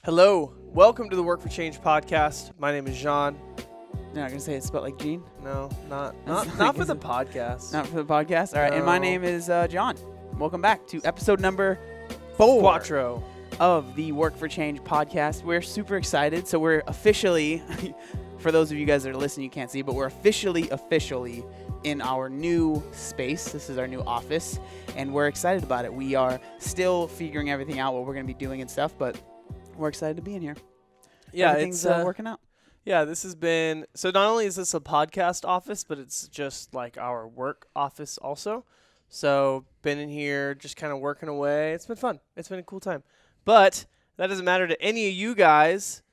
Hello, welcome to the Work for Change podcast. My name is Jean. You're not going to say it's spelled like Gene? No, not like, for the podcast. Not for the podcast? All right, and my No. name is John. Welcome back to episode number 4 Quattro. of the Work for Change podcast. We're super excited. So we're officially, for those of you guys that are listening, you can't see, but we're officially in our new space. This is our new office, and we're excited about it. We are still figuring everything out, what we're going to be doing and stuff, but we're excited to be in here. Yeah, Everything's it's working out. Yeah, this has been so. Not only is this a podcast office, but it's just like our work office also. So been in here, just kind of working away. It's been fun. It's been a cool time. But that doesn't matter to any of you guys.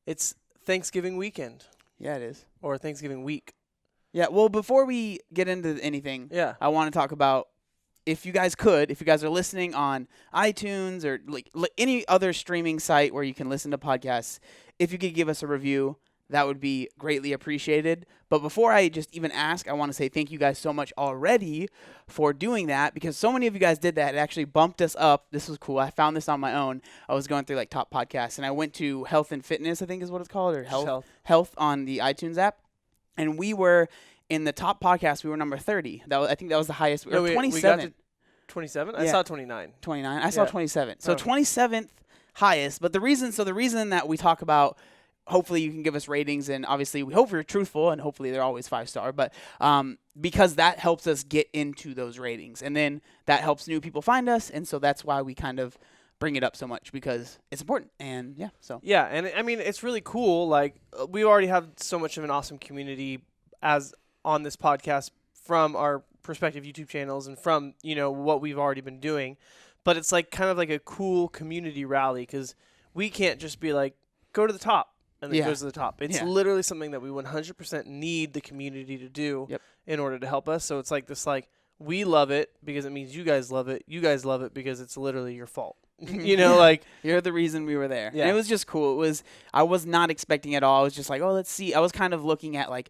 It's Thanksgiving weekend Yeah, it is. or Thanksgiving week. Yeah, well, before we get into anything, Yeah. I want to talk about if you guys are listening on iTunes or like any other streaming site where you can listen to podcasts, if you could give us a review, that would be greatly appreciated. But before I just even ask, I want to say thank you guys so much already for doing that, because so many of you guys did that. It actually bumped us up. This was cool. I found this on my own. I was going through like top podcasts, and I went to Health and Fitness, I think is what it's called, or Health on the iTunes app. And we were in the top podcast. We were number 30. I think that was the highest. We were 27. We got to 27? I Yeah. saw 29. 29. I saw Yeah. 27. So Oh. 27th highest. But the reason that we talk about, hopefully you can give us ratings, and obviously we hope you're truthful, and hopefully they're always 5-star. But because that helps us get into those ratings, and then that helps new people find us, and so that's why we kind of bring it up so much, because it's important. And yeah, so Yeah, and I mean, it's really cool. Like, we already have so much of an awesome community as on this podcast from our prospective YouTube channels and from, what we've already been doing. But it's like kind of like a cool community rally, because we can't just be like, go to the top and then Yeah. goes to the top. It's Yeah. literally something that we 100% need the community to do Yep. in order to help us. So it's like this, like, we love it because it means you guys love it. You guys love it because it's literally your fault. Like, you're the reason we were there. Yeah. And it was just cool. I was not expecting at all. I was just like, oh, let's see. I was kind of looking at like,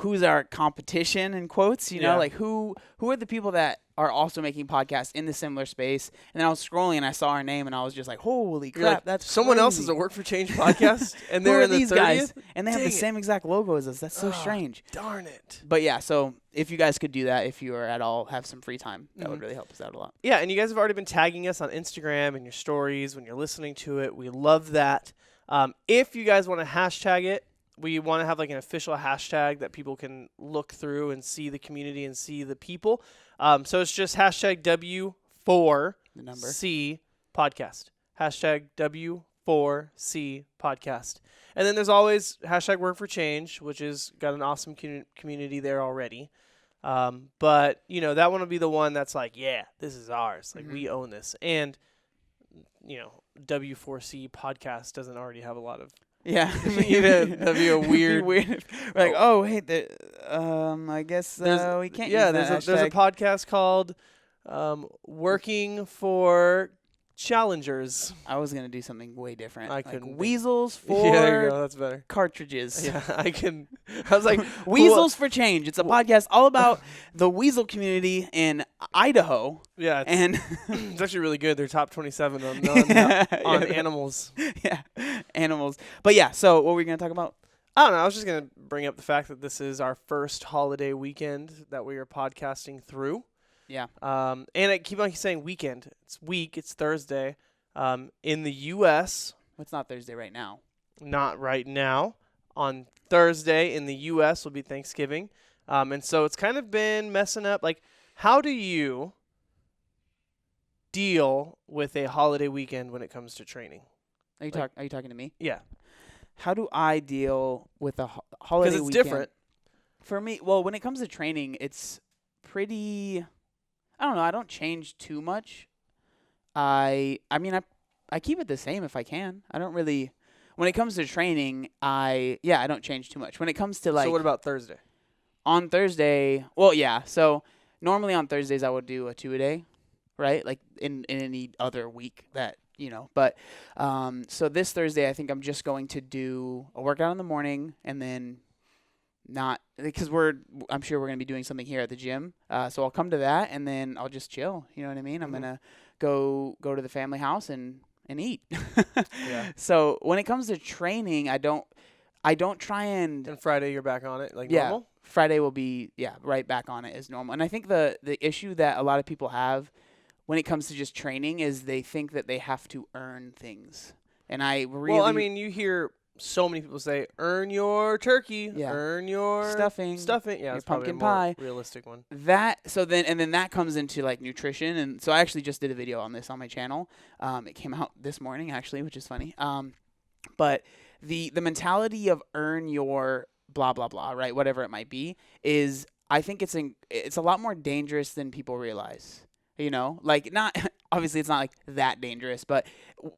who's our competition in quotes, Yeah. like who are the people that are also making podcasts in the similar space. And then I was scrolling and I saw our name and I was just like, holy you're crap, like, that's someone else crazy. is a Work for Change podcast, and Who they're are in the these 30th? guys? And they have Dang the it. same exact logo as us. That's so strange. Darn it. But yeah, so if you guys could do that, if you are at all have some free time, that would Mhm. really help us out a lot. Yeah, and you guys have already been tagging us on Instagram and your stories when you're listening to it. We love that. If you guys want to hashtag it, we want to have like an official hashtag that people can look through and see the community and see the people. So it's just hashtag W4C The number. podcast. Hashtag W4C podcast. And then there's always hashtag Work for Change, which is got an awesome community there already. But, that one will be the one that's like, yeah, this is ours. Like, we own this. And, W4C podcast doesn't already have a lot of. Yeah. That'd be a weird. We're like, oh, hey, I guess we can't use that there's a hashtag. podcast called Working for Challengers. I was gonna do something way different. I like couldn't think. weasels for Yeah, there you go. That's better. cartridges. Yeah, I was like, Weasels for Change. It's a podcast all about the weasel community in Idaho. Yeah, And it's actually really good. They're top 27 on Yeah. animals. yeah, animals. But yeah, so what were we gonna talk about? I don't know. I was just going to bring up the fact that this is our first holiday weekend that we are podcasting through. Yeah. And I keep on saying weekend. It's week. It's Thursday. In the U.S., It's not Thursday right now. not right now. On Thursday in the U.S. will be Thanksgiving. And so it's kind of been messing up. Like, how do you deal with a holiday weekend when it comes to training? Are you talking to me? Yeah. How do I deal with a holiday Because it's weekend? different. For me, well, when it comes to training, it's pretty. I don't know. I don't change too much. I mean, I keep it the same if I can. I don't really. When it comes to training, I don't change too much. When it comes to like So what about Thursday? on Thursday, well, yeah. So normally on Thursdays I would do a 2-a-day, right? Like in any other week that But so this Thursday, I think I'm just going to do a workout in the morning, and then not because I'm sure we're gonna be doing something here at the gym. So I'll come to that, and then I'll just chill. You know what I mean? I'm Mhm. gonna go to the family house and and eat. Yeah. So when it comes to training, I don't try and And Friday you're back on it like yeah, normal? Friday will be right back on it as normal. And I think the issue that a lot of people have when it comes to just training is they think that they have to earn things. And I really Well, I mean, you hear so many people say, "Earn your turkey, Yeah. earn your Stuffing, Yeah, your it's probably a pumpkin more pie. realistic one. then that comes into like nutrition, and so I actually just did a video on this on my channel. It came out this morning actually, which is funny. But the mentality of earn your blah blah blah, right? Whatever it might be, is I think it's a lot more dangerous than people realize. You know, like not obviously it's not like that dangerous, but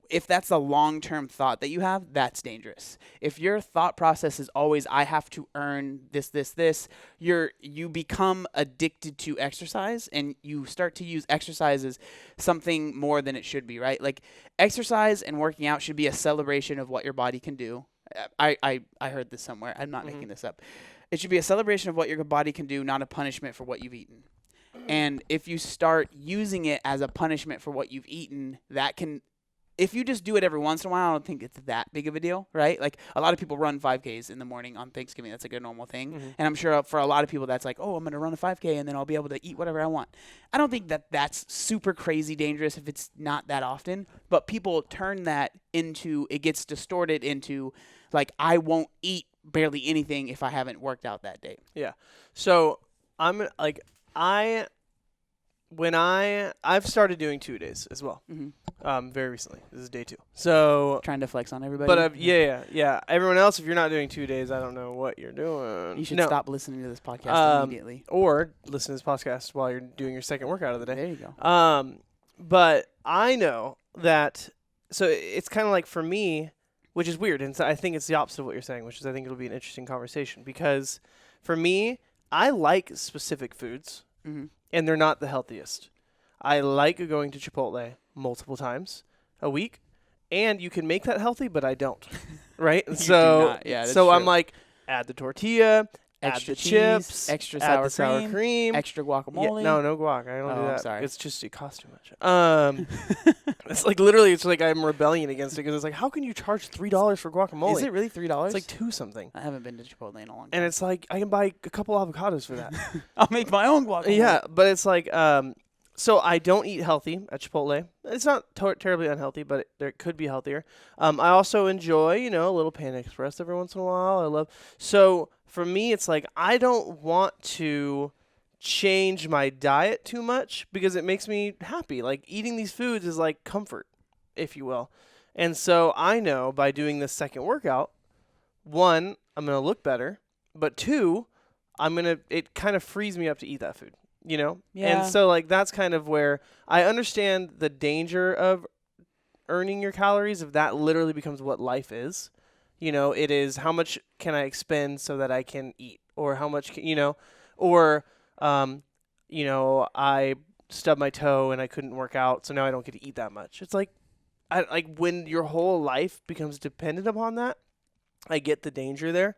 if that's a long-term thought that you have, that's dangerous. If your thought process is always I have to earn this, you become addicted to exercise and you start to use exercise as something more than it should be, right? Like exercise and working out should be a celebration of what your body can do. I heard this somewhere. I'm not making this up. It should be a celebration of what your body can do, not a punishment for what you've eaten. And if you start using it as a punishment for what you've eaten, if you just do it every once in a while, I don't think it's that big of a deal, right? Like a lot of people run 5Ks in the morning on Thanksgiving. That's like a normal thing. And I'm sure for a lot of people that's like, oh, I'm going to run a 5K and then I'll be able to eat whatever I want. I don't think that that's super crazy dangerous if it's not that often. But people turn that it gets distorted into like, I won't eat barely anything if I haven't worked out that day. Yeah. So I'm like, I've started doing 2 days as well. Very recently. This is day 2. So Trying to flex on everybody. but yeah. Everyone else, if you're not doing 2 days, I don't know what you're doing. You should stop listening to this podcast immediately. Or listen to this podcast while you're doing your second workout of the day. There you go. But I know that, so it's kind of like for me, which is weird, and so I think it's the opposite of what you're saying, which is I think it'll be an interesting conversation because for me, I like specific foods, and they're not the healthiest. I like going to Chipotle multiple times a week, and you can make that healthy, but I don't, right? You so do not. Yeah, that's so true. I'm like, add the tortilla, Extra add the cheese, chips, extra add the sour cream, extra guacamole. Yeah, no guac. I don't do Oh, that. I'm sorry. It's just it costs too much. It's like literally, it's like I'm rebelling against it because it's like, how can you charge $3 for guacamole? Is it really $3? It's like 2 something. I haven't been to Chipotle in a long time. And it's like I can buy a couple avocados for that. I'll make my own guacamole. Yeah, but it's like so I don't eat healthy at Chipotle. It's not terribly unhealthy, but it could be healthier. I also enjoy, a little Panda Express every once in a while. So for me, it's like I don't want to change my diet too much because it makes me happy. Like eating these foods is like comfort, if you will. And so I know by doing this second workout, 1, I'm going to look better, but 2, it kind of frees me up to eat that food. Yeah. And so like that's kind of where I understand the danger of earning your calories if that literally becomes what life is. It is how much can I expend so that I can eat, or how much or I stubbed my toe and I couldn't work out, so now I don't get to eat that much. It's like when your whole life becomes dependent upon that, I get the danger there.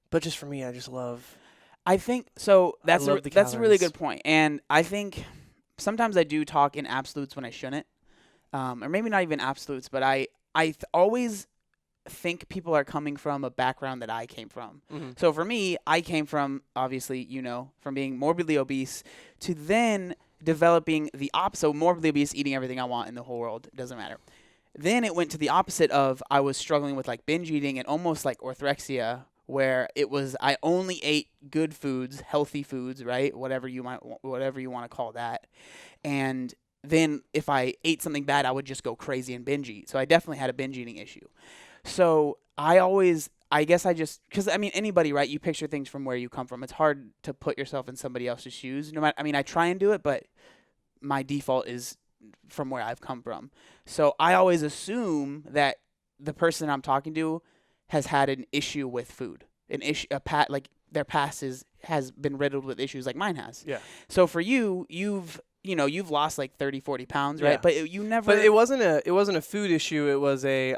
But just for me, I just love I think so. That's a really calories. good point. And I think sometimes I do talk in absolutes when I shouldn't, or maybe not even absolutes. But I always think people are coming from a background that I came from. So for me, I came from obviously from being morbidly obese to then developing the opposite. So morbidly obese, eating everything I want in the whole world, it doesn't matter. Then it went to the opposite of I was struggling with like binge eating and almost like orthorexia, where it was I only ate good foods, healthy foods, right? Whatever you want to call that. And then if I ate something bad, I would just go crazy and binge eat. So I definitely had a binge eating issue. So because anybody, right? You picture things from where you come from. It's hard to put yourself in somebody else's shoes. I try and do it, but my default is from where I've come from. So I always assume that the person I'm talking to has had an issue with food, their past has been riddled with issues like mine has. Yeah. So for you've lost like 30, 40 pounds, right? Yeah. But it wasn't a food issue.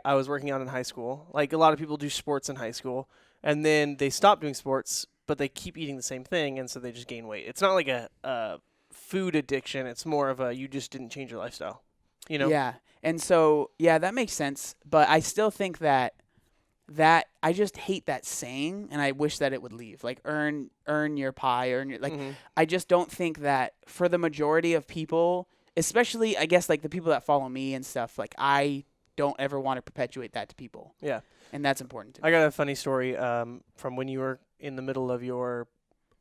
I was working out in high school. Like a lot of people do sports in high school and then they stop doing sports, but they keep eating the same thing. And so they just gain weight. It's not like a food addiction. It's more of you just didn't change your lifestyle. You know? Yeah. And so, yeah, that makes sense. But I still think that I just hate that saying, and I wish that it would leave. Like earn your pie, earn your like. Mm-hmm. I just don't think that for the majority of people, especially I guess like the people that follow me and stuff, like I don't ever want to perpetuate that to people. Yeah. And that's important to me. I got a funny story from when you were in the middle of your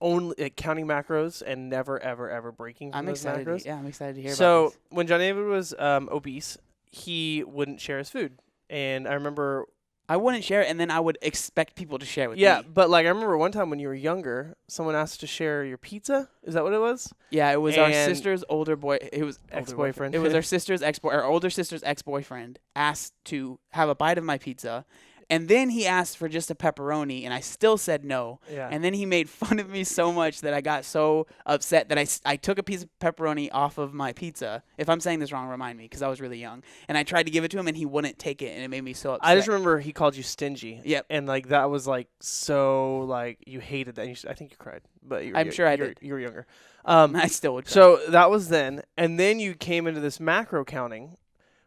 own counting macros and never, ever, ever breaking from I'm those excited. macros. I'm excited to hear about So this. when John David was obese, he wouldn't share his food. And I remember I wouldn't share it, and then I would expect people to share with yeah, me. but like I remember one time when you were younger, someone asked to share your pizza. Is that what it was? Yeah, it was our And- sister's older boy. It was Ex-boyfriend. It was our sister's our older sister's ex-boyfriend asked to have a bite of my pizza, and then he asked for just a pepperoni, and I still said no. Yeah. And then he made fun of me so much that I got so upset that I took a piece of pepperoni off of my pizza. If I'm saying this wrong, remind me, because I was really young. And I tried to give it to him, and he wouldn't take it, and it made me so upset. I just remember he called you stingy. Yep. And like that was like so like you hated that. And I think you cried, but I'm sure I did. You were younger. I still would. So that was then, and then you came into this macro counting,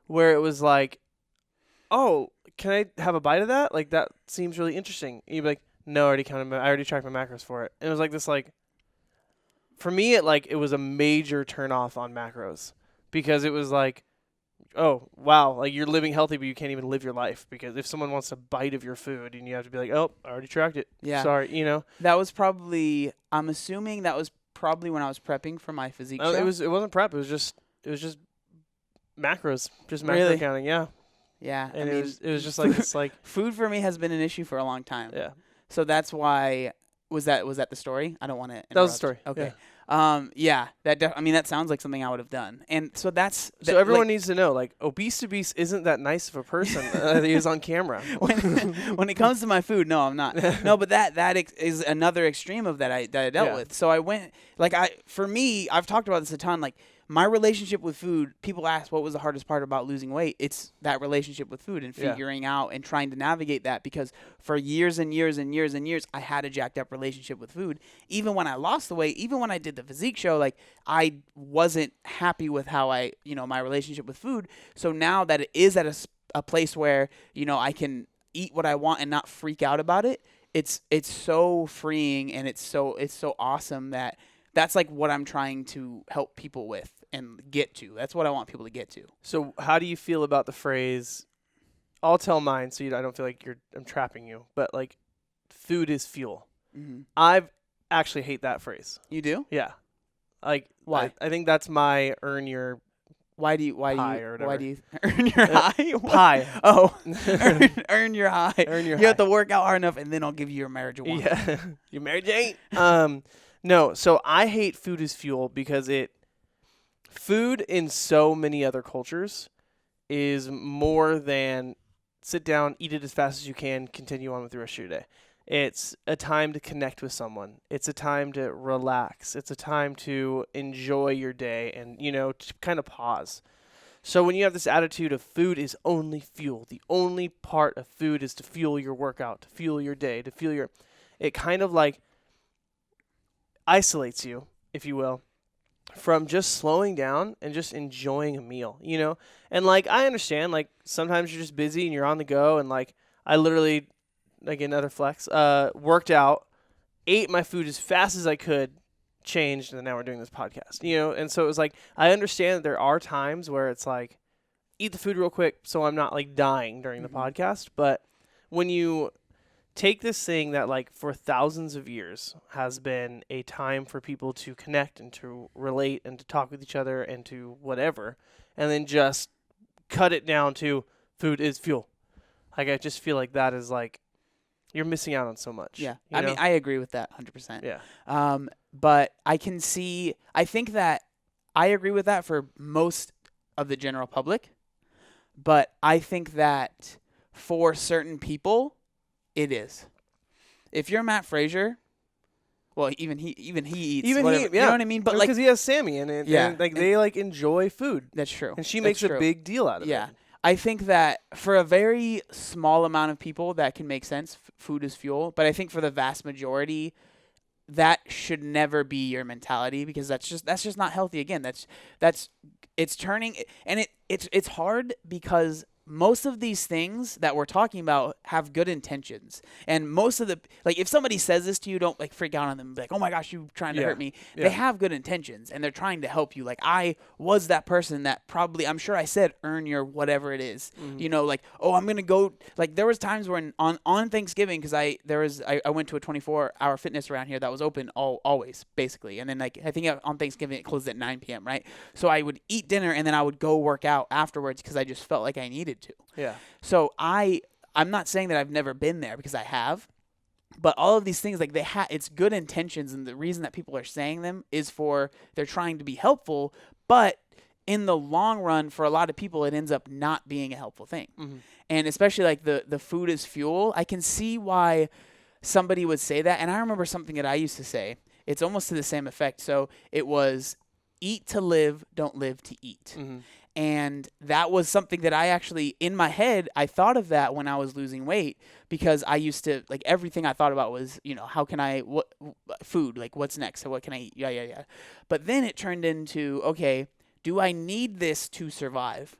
where it was like, oh, can I have a bite of that? Like that seems really interesting. And you'd be like, no, I already counted. I already tracked my macros for it. And it was like this like. For me, it was a major turnoff on macros because it was like, oh wow, like you're living healthy, but you can't even live your life because if someone wants a bite of your food and you have to be like, oh, I already tracked it. Yeah. Sorry, you know. That was probably. I'm assuming that was probably when I was prepping for my physique show. It wasn't prep. It was just macros, just macro Really? counting. Yeah. Yeah, And I mean, it was just like this like food for me has been an issue for a long time. yeah. So that's why was that the story? I don't want to. That was the story. Okay. Yeah. Yeah. I mean, that sounds like something I would have done. And so that's. So everyone needs to know, like, obese isn't that nice of a person that he is on camera. when it comes to my food, no, I'm not. No, but that is another extreme of that I dealt Yeah. with. So I went for me, I've talked about this a ton. Like my relationship with food, people ask what was the hardest part about losing weight. It's that relationship with food and Yeah. figuring out and trying to navigate that because for years and years and years and years, I had a jacked up relationship with food. Even when I lost the weight, even when I did the physique show, like I wasn't happy with how my relationship with food. So now that it is at a place where, I can eat what I want and not freak out about it, it's so freeing and it's so awesome that's like what I'm trying to help people with and get to. That's what I want people to get to. So how do you feel about the phrase? I'll tell mine, so I don't feel like I'm trapping you. But like, food is fuel. Mm-hmm. I actually hate that phrase. You do? Yeah, like Why? I think that's my earn your Why do you or earn your high? What? pie. Oh, earn your high. Earn your You have high. to work out hard enough, and then I'll give you your marijuana. Yeah, you Mary Jane. No, so I hate food is fuel because food in so many other cultures is more than sit down, eat it as fast as you can, continue on with the rest of your day. It's a time to connect with someone. It's a time to relax. It's a time to enjoy your day and, to kind of pause. So when you have this attitude of food is only fuel, the only part of food is to fuel your workout, to fuel your day, it kind of like isolates you, if you will, from just slowing down and just enjoying a meal, And like I understand, like sometimes you're just busy and you're on the go, and like I literally, like another flex, worked out, ate my food as fast as I could, changed, and then now we're doing this podcast, And so it was like I understand that there are times where it's like eat the food real quick so I'm not like dying during the podcast, but when you take this thing that like for thousands of years has been a time for people to connect and to relate and to talk with each other and to whatever, and then just cut it down to food is fuel. Like I just feel like that is like you're missing out on so much. Yeah. I mean, I agree with that 100%. Yeah. But I think that I agree with that for most of the general public, but I think that for certain people, it is. If you're Matt Frazier, well, even he eats. Even whatever, he, yeah. You know what I mean? But like, because he has Sammy in it, Yeah. and like they like enjoy food, that's true. and she That's makes a true. big deal out of Yeah. it. I think that for a very small amount of people that can make sense, food is fuel. But I think for the vast majority, that should never be your mentality because that's just not healthy. Again, that's it's turning, and it's hard because most of these things that we're talking about have good intentions. And most of the, like, if somebody says this to you, don't like freak out on them. Be like, oh my gosh, you trying to hurt me. They have good intentions and they're trying to help you. Like, I was that person that probably, I'm sure I said, earn your whatever it is. You know, like, oh, I'm going to go, like, there was times when on Thanksgiving, because I went to a 24-hour fitness around here that was open always, basically. And then, like, I think on Thanksgiving it closed at 9 p.m., right? So I would eat dinner and then I would go work out afterwards because I just felt like I needed to. Yeah. So I'm not saying that I've never been there, because I have, but all of these things, like, it's good intentions, and the reason that people are saying them is they're trying to be helpful, but in the long run, for a lot of people, it ends up not being a helpful thing. And especially like the food is fuel. I can see why somebody would say that. And I remember something that I used to say. It's almost to the same effect. So it was, eat to live, don't live to eat. And that was something that I actually, in my head, I thought of that when I was losing weight, because I used to, like, everything I thought about was, you know, how can I, food, like, what's next? So what can I eat? Yeah. But then it turned into, okay, do I need this to survive?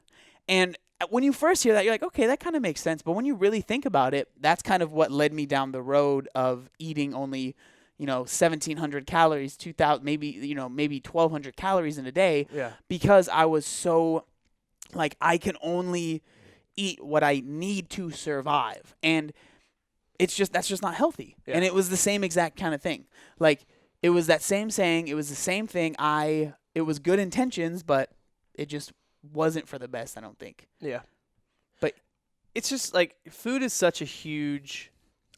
And when you first hear that, you're like, okay, that kind of makes sense. But when you really think about it, that's kind of what led me down the road of eating only, 1,700 calories, 2,000, maybe 1,200 calories in a day. Yeah. Because I was so, like, I can only eat what I need to survive. And that's just not healthy. Yeah. And it was the same exact kind of thing. Like, it was that same saying. It was the same thing. It was good intentions, but it just wasn't for the best, I don't think. Yeah. But it's just, like, food is such a huge,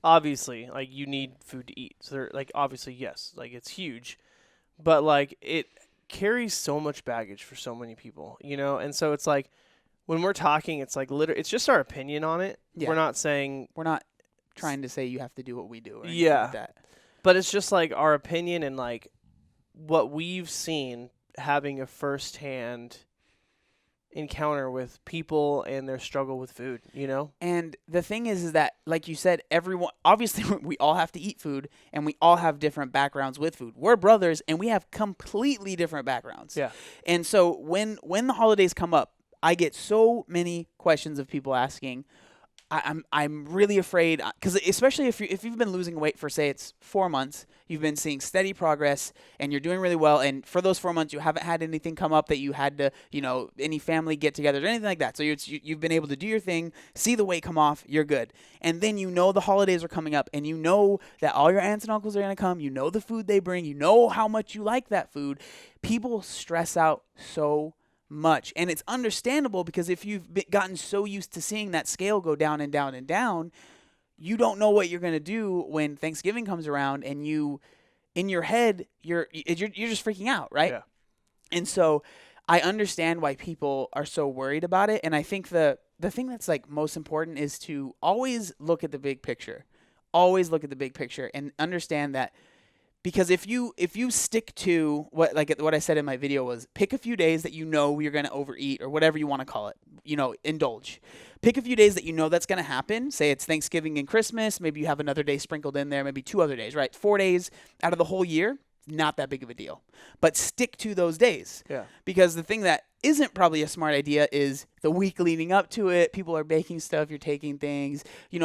obviously, like, you need food to eat. So, like, obviously, yes, like, it's huge. But, like, it carries so much baggage for so many people, And so it's like, when we're talking, it's like, it's just our opinion on it. Yeah. We're not saying, we're not trying to say you have to do what we do or anything Yeah. like that. But it's just, like, our opinion and, like, what we've seen having a firsthand encounter with people and their struggle with food, And the thing is that, like you said, everyone, obviously we all have to eat food, and we all have different backgrounds with food. We're brothers and we have completely different backgrounds. Yeah. And so when the holidays come up, I get so many questions of people asking, I'm really afraid, because especially if you've been losing weight for, say, it's 4 months, you've been seeing steady progress and you're doing really well, and for those 4 months you haven't had anything come up that you had to, any family get-togethers or anything like that. So you've been able to do your thing, see the weight come off, you're good. And then the holidays are coming up, and that all your aunts and uncles are going to come, the food they bring, how much you like that food. People stress out so much, and it's understandable, because if you've gotten so used to seeing that scale go down and down and down, you don't know what you're going to do when Thanksgiving comes around, and in your head you're just freaking out, right? Yeah. And so I understand why people are so worried about it, and I think the thing that's, like, most important is to always look at the big picture. Always look at the big picture and understand that. Because if you stick to what I said in my video was, pick a few days that you're going to overeat, or whatever you want to call it, indulge. Pick a few days that that's going to happen. Say it's Thanksgiving and Christmas. Maybe you have another day sprinkled in there, maybe 2 other days, right? 4 days out of the whole year, not that big of a deal. But stick to those days. Yeah. Because the thing that isn't probably a smart idea is the week leading up to it. People are baking stuff, you're taking things,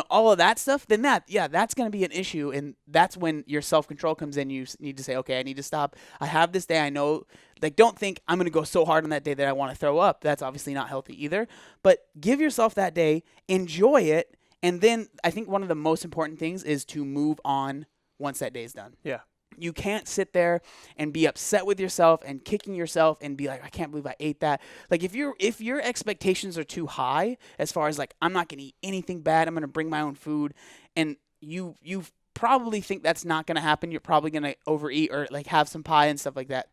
all of that stuff. Then that's going to be an issue. And that's when your self-control comes in. You need to say, okay, I need to stop. I have this day. I know, like, don't think I'm going to go so hard on that day that I want to throw up. That's obviously not healthy either. But give yourself that day, enjoy it. And then I think one of the most important things is to move on once that day's done. Yeah. You can't sit there and be upset with yourself and kicking yourself and be like, I can't believe I ate that. Like, if your expectations are too high, as far as, like, I'm not going to eat anything bad, I'm going to bring my own food, and you probably think that's not going to happen. You're probably going to overeat or, like, have some pie and stuff like that.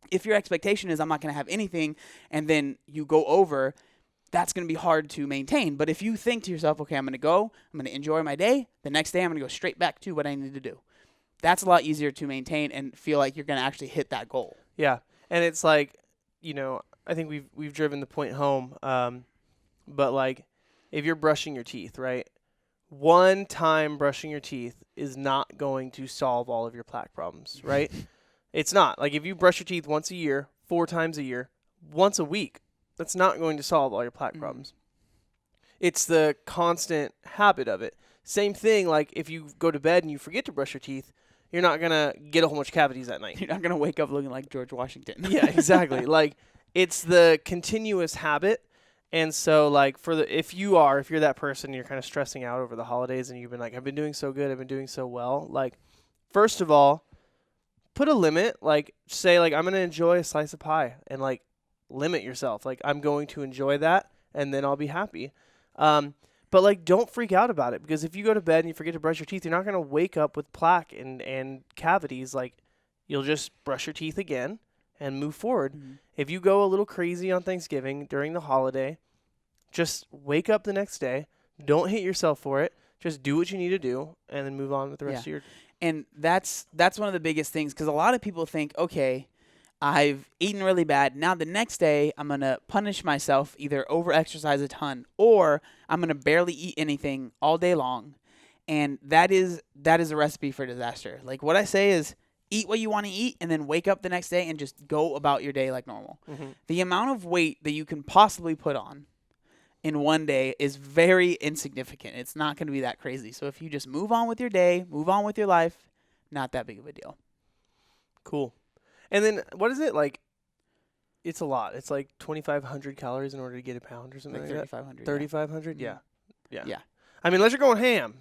If your expectation is I'm not going to have anything, and then you go over, that's going to be hard to maintain. But if you think to yourself, okay, I'm going to enjoy my day, the next day I'm going to go straight back to what I need to do. That's a lot easier to maintain and feel like you're going to actually hit that goal. Yeah. And it's like, I think we've driven the point home. But, like, if you're brushing your teeth, right? One time brushing your teeth is not going to solve all of your plaque problems, right? It's not. Like, if you brush your teeth once a year, 4 times a year, once a week, that's not going to solve all your plaque problems. It's the constant habit of it. Same thing, like if you go to bed and you forget to brush your teeth, you're not going to get a whole bunch of cavities at night. You're not going to wake up looking like George Washington. Yeah, exactly. Like it's the continuous habit. And so like if you're that person, you're kind of stressing out over the holidays and you've been like, I've been doing so good, I've been doing so well. Like, first of all, put a limit, like say like I'm going to enjoy a slice of pie and like limit yourself. Like I'm going to enjoy that and then I'll be happy. But like don't freak out about it, because if you go to bed and you forget to brush your teeth, you're not going to wake up with plaque and cavities. Like you'll just brush your teeth again and move forward. If you go a little crazy on Thanksgiving during the holiday, just wake up the next day. Don't hate yourself for it. Just do what you need to do and then move on with the rest of your. And that's one of the biggest things, because a lot of people think, okay, I've eaten really bad. Now the next day I'm going to punish myself, either over-exercise a ton or I'm going to barely eat anything all day long. And that is a recipe for disaster. Like what I say is eat what you want to eat and then wake up the next day and just go about your day like normal. The amount of weight that you can possibly put on in one day is very insignificant. It's not going to be that crazy. So if you just move on with your day, move on with your life, not that big of a deal. Cool. And then what is it like? It's a lot. It's like 2,500 calories in order to get a pound or something like 3,500. 3,500? Yeah. Yeah. I mean, unless you're going ham.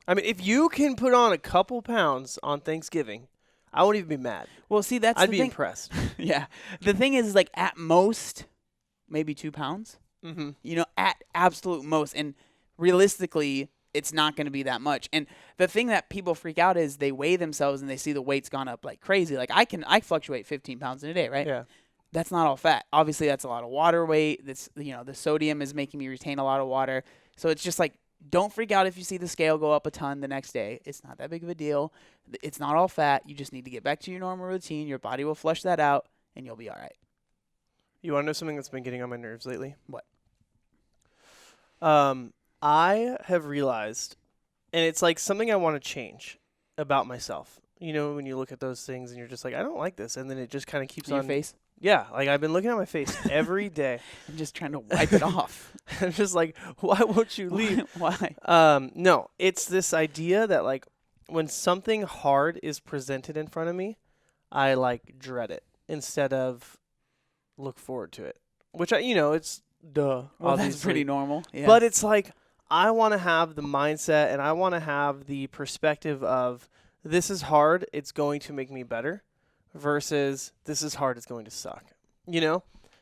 I mean, if you can put on a couple pounds on Thanksgiving, I won't even be mad. Well, see, that's I'd the be thing. impressed. Yeah. The thing is, like, at most, maybe 2 pounds. You know, at absolute most. And realistically, it's not going to be that much. And the thing that people freak out is they weigh themselves and they see the weight's gone up like crazy. Like I fluctuate 15 pounds in a day, right? Yeah. That's not all fat. Obviously, that's a lot of water weight. That's, the sodium is making me retain a lot of water. So it's just like, don't freak out if you see the scale go up a ton the next day. It's not that big of a deal. It's not all fat. You just need to get back to your normal routine. Your body will flush that out and you'll be all right. You want to know something that's been getting on my nerves lately? What? I have realized, and it's like something I want to change about myself. You know, when you look at those things and you're just like, I don't like this. And then it just kind of keeps on. Your face? Yeah. Like I've been looking at my face every day. I'm just trying to wipe it off. I'm just like, why won't you leave? Why? No, it's this idea that like when something hard is presented in front of me, I like dread it instead of look forward to it, which it's duh. Well, that's pretty normal. Yeah. But it's like, I want to have the mindset and I want to have the perspective of this is hard, it's going to make me better, versus this is hard, it's going to suck.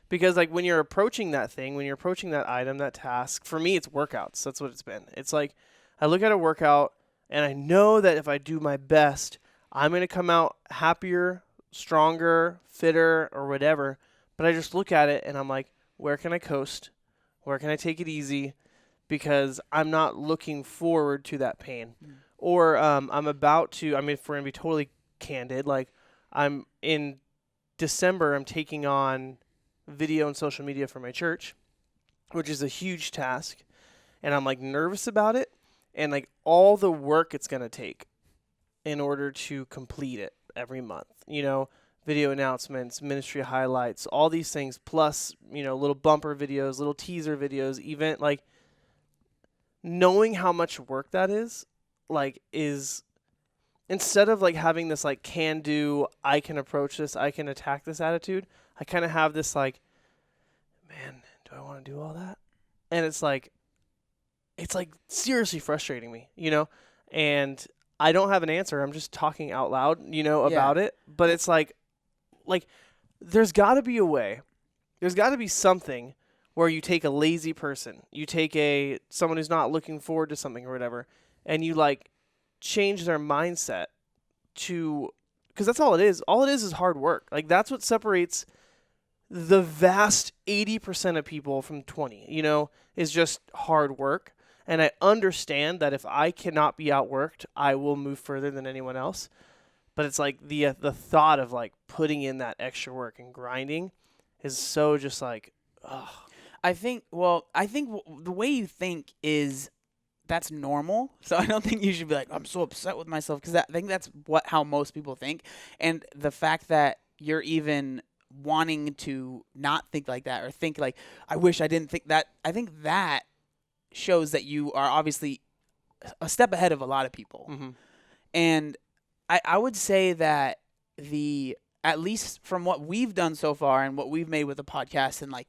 Because like when you're approaching that thing, when you're approaching that item, that task, for me it's workouts. That's what it's been. It's like I look at a workout and I know that if I do my best, I'm going to come out happier, stronger, fitter, or whatever. But I just look at it and I'm like, where can I coast? Where can I take it easy? Because I'm not looking forward to that pain. Or I'm about to, if we're going to be totally candid, like I'm in December, I'm taking on video and social media for my church, which is a huge task. And I'm like nervous about it and like all the work it's going to take in order to complete it every month. Video announcements, ministry highlights, all these things, plus, little bumper videos, little teaser videos, event, like knowing how much work that is instead of like having this like can do, I can approach this, I can attack this attitude, I kind of have this like, man, do I want to do all that? And it's like seriously frustrating me, and I don't have an answer. I'm just talking out loud, about it. But it's like there's got to be a way. There's got to be something where you take a lazy person, you take someone who's not looking forward to something or whatever, and you like change their mindset to, because that's all it is. All it is hard work. Like that's what separates the vast 80% of people from 20, is just hard work. And I understand that if I cannot be outworked, I will move further than anyone else. But it's like the thought of like putting in that extra work and grinding is so just like, ugh. I think the way you think is that's normal. So I don't think you should be like, I'm so upset with myself, because I think that's how most people think. And the fact that you're even wanting to not think like that or think like, I wish I didn't think that. I think that shows that you are obviously a step ahead of a lot of people. Mm-hmm. And I would say that at least from what we've done so far and what we've made with the podcast and like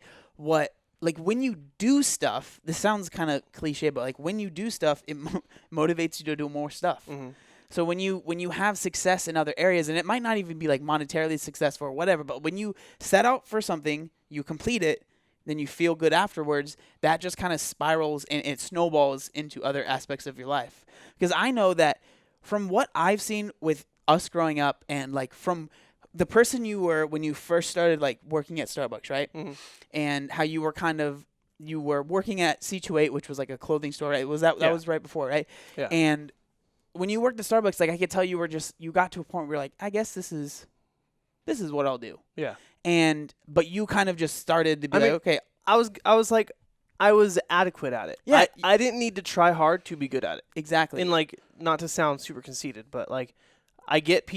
when you do stuff, this sounds kind of cliche, but like when you do stuff, it motivates you to do more stuff. Mm-hmm. So when you have success in other areas, and it might not even be like monetarily successful or whatever, but when you set out for something, you complete it, then you feel good afterwards, that just kind of spirals and it snowballs into other aspects of your life. Because I know that from what I've seen with us growing up and like from the person you were when you first started like working at Starbucks, right? Mm-hmm. And how you were working at C28, which was like a clothing store, right? That was right before, right? Yeah. And when you worked at Starbucks, like I could tell you got to a point where you're like, I guess this is what I'll do. Yeah. But you kind of just started to be okay. I was adequate at it. Yeah. I didn't need to try hard to be good at it. Exactly. And like, not to sound super conceited, but like, I get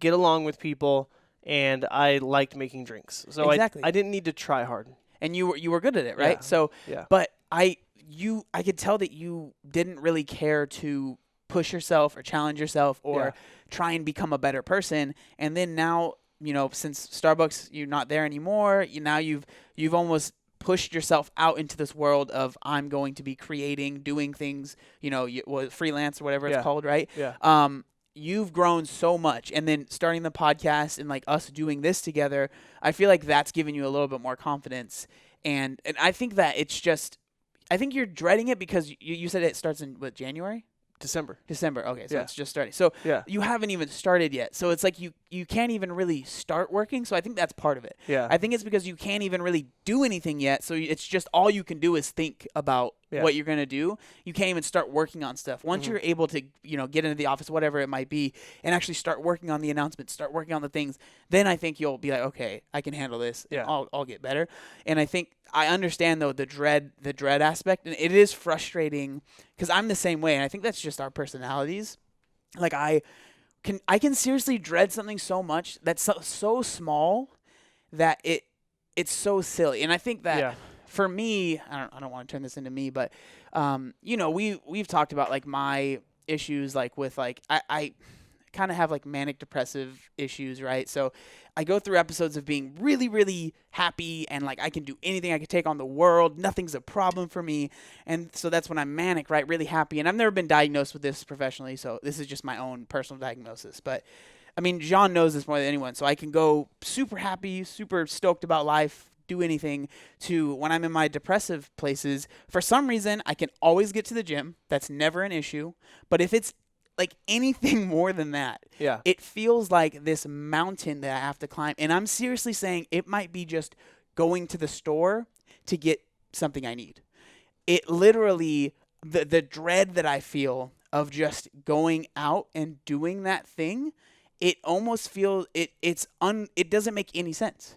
along with people, and I liked making drinks. So exactly. I didn't need to try hard. And you were good at it, right? Yeah. So, yeah. But I could tell that you didn't really care to push yourself or challenge yourself or try and become a better person. And then now, since Starbucks, you're not there anymore. You've almost pushed yourself out into this world of I'm going to be creating, doing things, freelance or whatever it's called, right? Yeah. You've grown so much, and then starting the podcast and like us doing this together, I feel like that's given you a little bit more confidence. And I think that I think you're dreading it because you said it starts in January? December. Okay, so it's just starting. So you haven't even started yet. So it's like you can't even really start working. So I think that's part of it. Yeah. I think it's because you can't even really do anything yet. So it's just all you can do is think about what you're going to do. You can't even start working on stuff. Once you're able to, get into the office, whatever it might be, and actually start working on the announcements, start working on the things, then I think you'll be like, okay, I can handle this. Yeah. I'll get better. And I think I understand though the dread aspect, and it is frustrating because I'm the same way, and I think that's just our personalities. Like I can seriously dread something so much that's so small that it's so silly. And I think that for me, I don't want to turn this into me, but we've talked about like my issues, like with like I kind of have like manic depressive issues, right? So I go through episodes of being really, really happy and like I can do anything, I can take on the world, nothing's a problem for me. And so that's when I'm manic, right? Really happy. And I've never been diagnosed with this professionally, so this is just my own personal diagnosis. But I mean, Jean knows this more than anyone. So I can go super happy, super stoked about life, do anything, to when I'm in my depressive places, for some reason I can always get to the gym. That's never an issue. But if it's like anything more than that, it feels like this mountain that I have to climb. And I'm seriously saying it might be just going to the store to get something I need. It literally, the dread that I feel of just going out and doing that thing, it almost feels, it doesn't make any sense.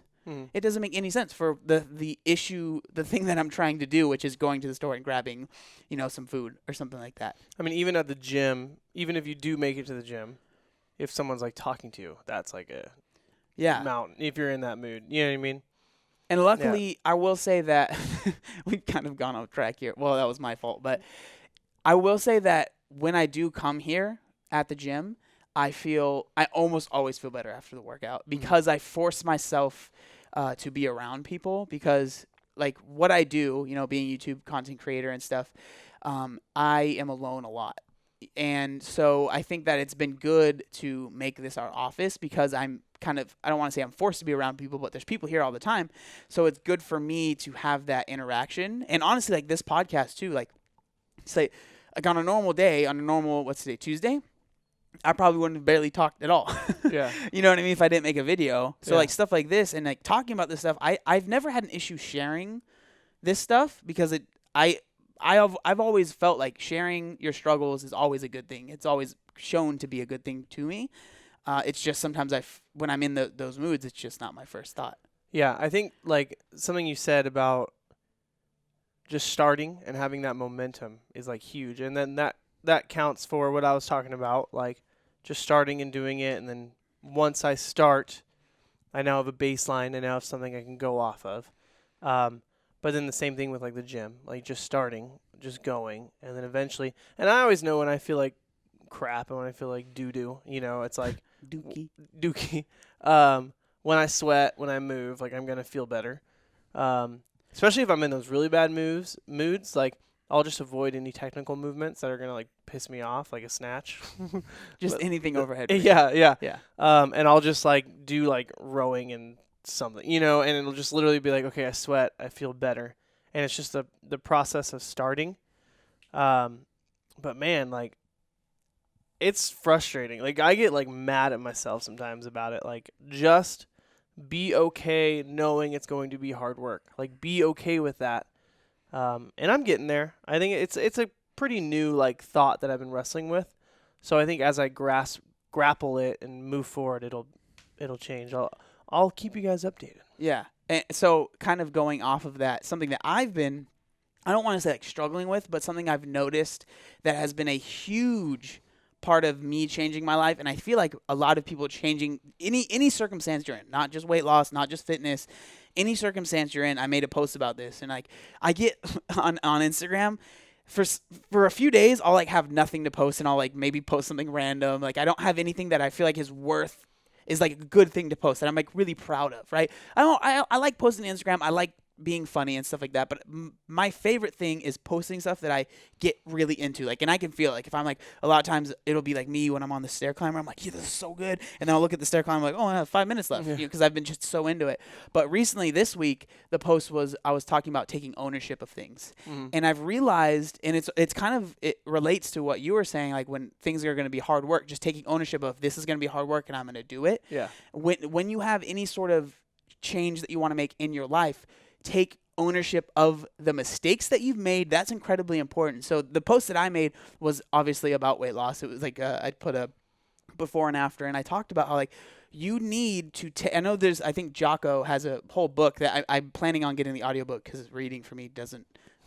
It doesn't make any sense for the issue, the thing that I'm trying to do, which is going to the store and grabbing, some food or something like that. I mean, even at the gym, even if you do make it to the gym, if someone's like talking to you, that's like a mountain. If you're in that mood, you know what I mean? And luckily, I will say that we've kind of gone off track here. Well, that was my fault, but I will say that when I do come here at the gym, I almost always feel better after the workout because I force myself to be around people, because like what I do, being a YouTube content creator and stuff, I am alone a lot. And so I think that it's been good to make this our office because I don't want to say I'm forced to be around people, but there's people here all the time. So it's good for me to have that interaction. And honestly, like this podcast too, like say like on a normal day, what's today, Tuesday? I probably wouldn't have barely talked at all. Yeah. You know what I mean? If I didn't make a video. So like stuff like this and like talking about this stuff, I've never had an issue sharing this stuff because I've always felt like sharing your struggles is always a good thing. It's always shown to be a good thing to me. It's just sometimes when I'm in those moods, it's just not my first thought. Yeah, I think like something you said about just starting and having that momentum is like huge. And then that counts for what I was talking about, like just starting and doing it. And then once I start, I now have a baseline. I now have something I can go off of. But then the same thing with like the gym, like just starting, just going, and then eventually. And I always know when I feel like crap and when I feel like doo doo. It's like dookie. When I sweat, when I move, like I'm gonna feel better. Especially if I'm in those really bad moods. Like I'll just avoid any technical movements that are gonna like piss me off, like a snatch. Just anything overhead. Yeah. Yeah. And I'll just like do like rowing and something, and it'll just literally be like, okay, I sweat, I feel better, and it's just the process of starting. But man, like it's frustrating. Like I get like mad at myself sometimes about it. Like just be okay knowing it's going to be hard work. Like be okay with that. And I'm getting there. I think it's a pretty new like thought that I've been wrestling with. So I think as I grapple it and move forward, it'll change. I'll keep you guys updated. Yeah. And so kind of going off of that, something that I don't want to say like struggling with, but something I've noticed that has been a huge part of me changing my life, and I feel like a lot of people changing any circumstance you're in, not just weight loss, not just fitness, any circumstance you're in. I made a post about this, and like I get on Instagram for a few days, I'll like have nothing to post, and I'll like maybe post something random. Like I don't have anything that I feel like is like a good thing to post that I'm like really proud of, right? I like posting on Instagram. I like being funny and stuff like that, but my favorite thing is posting stuff that I get really into, like, and I can feel like if I'm like, a lot of times it'll be like me when I'm on the stair climber, I'm like, yeah, this is so good, and then I'll look at the stair climber, I'm like, oh, I have 5 minutes left, because I've been just so into it. But recently this week, the post was, I was talking about taking ownership of things, and I've realized, and it's kind of, it relates to what you were saying, like when things are going to be hard work, just taking ownership of this is going to be hard work and I'm going to do it. Yeah. When you have any sort of change that you want to make in your life, take ownership of the mistakes that you've made. That's incredibly important. So the post that I made was obviously about weight loss. It was like I put a before and after, and I talked about how like you need to I know I think Jocko has a whole book that I'm planning on getting the audiobook because reading for me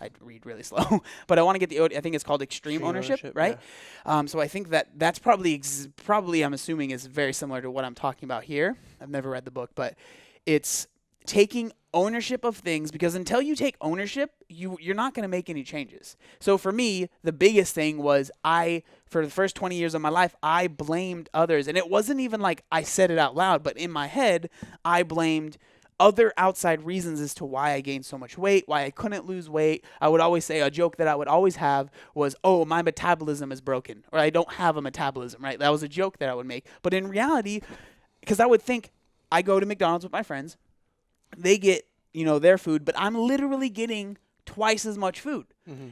I read really slow, but I want to get I think it's called Extreme Ownership, right? Yeah. So I think that's probably I'm assuming is very similar to what I'm talking about here. I've never read the book, but it's taking ownership of things, because until you take ownership, you're not going to make any changes. So for me, the biggest thing was for the first 20 years of my life, I blamed others. And it wasn't even like I said it out loud, but in my head, I blamed other outside reasons as to why I gained so much weight, why I couldn't lose weight. I would always say, a joke that I would always have was, oh, my metabolism is broken, or I don't have a metabolism, right? That was a joke that I would make. But in reality, because I would think, I go to McDonald's with my friends, they get, their food, but I'm literally getting twice as much food.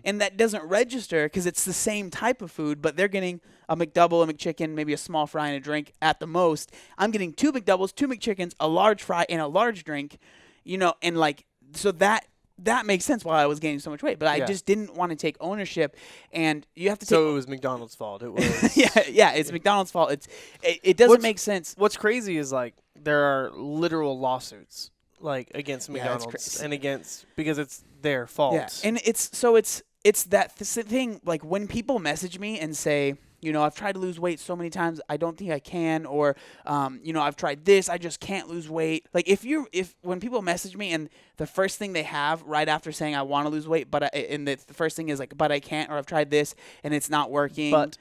And that doesn't register because it's the same type of food, but they're getting a McDouble, a McChicken, maybe a small fry and a drink at the most. I'm getting 2 McDoubles, 2 McChickens, a large fry, and a large drink, and like, so that makes sense why I was gaining so much weight, but I just didn't want to take ownership, and you have to take... So it was McDonald's fault. It was... yeah, it's McDonald's fault. It doesn't make sense. What's crazy is like there are literal lawsuits like against McDonald's because it's their fault. Yeah, and it's that thing, like when people message me and say, I've tried to lose weight so many times, I don't think I can, or I've tried this, I just can't lose weight. Like when people message me and the first thing they have right after saying I want to lose weight, and the first thing is like, but I can't, or I've tried this and it's not working. But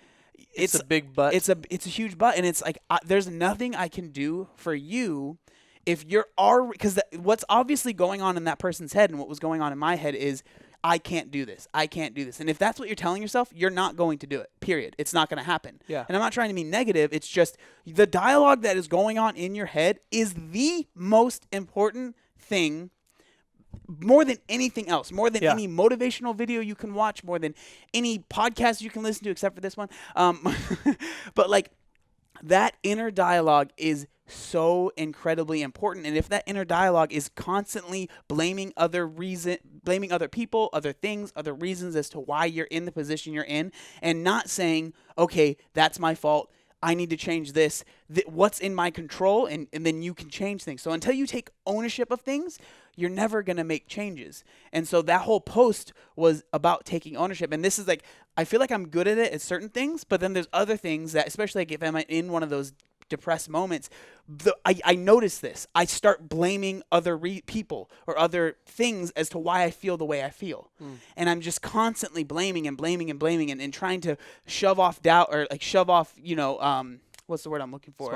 it's a big but. It's a huge but, and it's like there's nothing I can do for you. If you're because what's obviously going on in that person's head and what was going on in my head is, I can't do this. I can't do this. And if that's what you're telling yourself, you're not going to do it, period. It's not going to happen. Yeah. And I'm not trying to be negative. It's just the dialogue that is going on in your head is the most important thing, more than anything else, more than any motivational video you can watch, more than any podcast you can listen to, except for this one. But like that inner dialogue is so incredibly important, and if that inner dialogue is constantly blaming other people, other things, other reasons as to why you're in the position you're in, and not saying, okay, that's my fault, I need to change this, what's in my control, and then you can change things. So until you take ownership of things, you're never going to make changes. And so that whole post was about taking ownership. And this is like, I feel like I'm good at it at certain things, but then there's other things that, especially like if I'm in one of those depressed moments, I notice this. I start blaming other people or other things as to why I feel the way I feel. And I'm just constantly blaming and trying to shove off doubt or like shove off, what's the word I'm looking for?